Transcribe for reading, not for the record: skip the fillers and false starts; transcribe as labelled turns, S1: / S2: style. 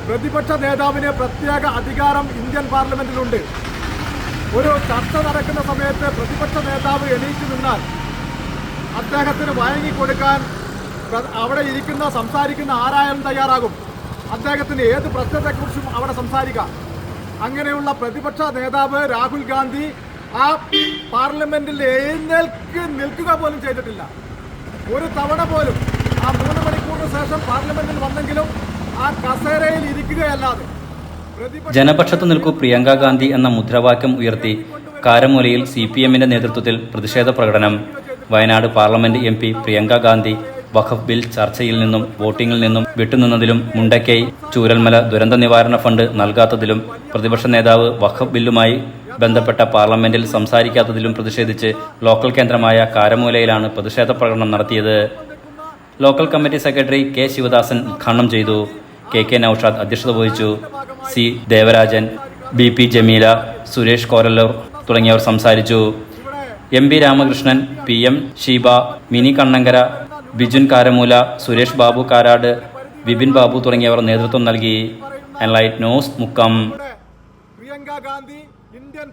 S1: പ്രതിപക്ഷ നേതാവിന് പ്രത്യേക അധികാരം ഇന്ത്യൻ പാർലമെന്റിലുണ്ട്. ഒരു ചർച്ച നടക്കുന്ന സമയത്ത് പ്രതിപക്ഷ നേതാവ് എണീറ്റ് നിന്നാൽ അദ്ദേഹത്തിന് വഴങ്ങിക്കൊടുക്കാൻ അവിടെ ഇരിക്കുന്ന സംസാരിക്കുന്ന ആരായാലും തയ്യാറാകും. അദ്ദേഹത്തിന് ഏത് പ്രശ്നത്തെക്കുറിച്ചും അവിടെ സംസാരിക്കാം. അങ്ങനെയുള്ള പ്രതിപക്ഷ നേതാവ് രാഹുൽ ഗാന്ധി ആ പാർലമെന്റിൽ നിൽക്കുക പോലും ചെയ്തിട്ടില്ല. ഒരു തവണ പോലും ആ 3 മണിക്കൂറിന് ശേഷം പാർലമെന്റിൽ വന്നെങ്കിലും ആ കസേരയിൽ ഇരിക്കുകയല്ലാതെ
S2: ജനപക്ഷത്തു നിൽക്കൂ പ്രിയങ്ക ഗാന്ധി എന്ന മുദ്രാവാക്യം ഉയർത്തി കാരമൂലയിൽ CPM-ന്റെ നേതൃത്വത്തിൽ പ്രതിഷേധ പ്രകടനം. വയനാട് പാർലമെന്റ് MP പ്രിയങ്ക ഗാന്ധി വഖഫ് ബിൽ ചർച്ചയിൽ നിന്നും വോട്ടിംഗിൽ നിന്നും വിട്ടുനിന്നതിലും മുണ്ടക്കൈ ചൂരൽമല ദുരന്ത നിവാരണ ഫണ്ട് നൽകാത്തതിലും പ്രതിപക്ഷ നേതാവ് വഖഫ് ബില്ലുമായി ബന്ധപ്പെട്ട പാർലമെന്റിൽ സംസാരിക്കാത്തതിലും പ്രതിഷേധിച്ച് ലോക്കൽ കേന്ദ്രമായ കാരമൂലയിലാണ് പ്രതിഷേധ പ്രകടനം നടത്തിയത്. Local committee secretary K. Sivadasan ഉദ്ഘാടനം ചെയ്തു. KK നൌഷാദ് അധ്യക്ഷത വഹിച്ചു. C. ദേവരാജൻ, BP ജമീല, സുരേഷ് കോരല്ലൂർ തുടങ്ങിയവർ സംസാരിച്ചു. MP രാമകൃഷ്ണൻ, PM ഷീബ, മിനി കണ്ണങ്കര, ബിജുൻ കാരമൂല, സുരേഷ് ബാബു കാരാട്, വിപിൻ ബാബു തുടങ്ങിയവർ നേതൃത്വം നൽകി. Enlight News Mukkam.
S1: Priyanka Gandhi Indian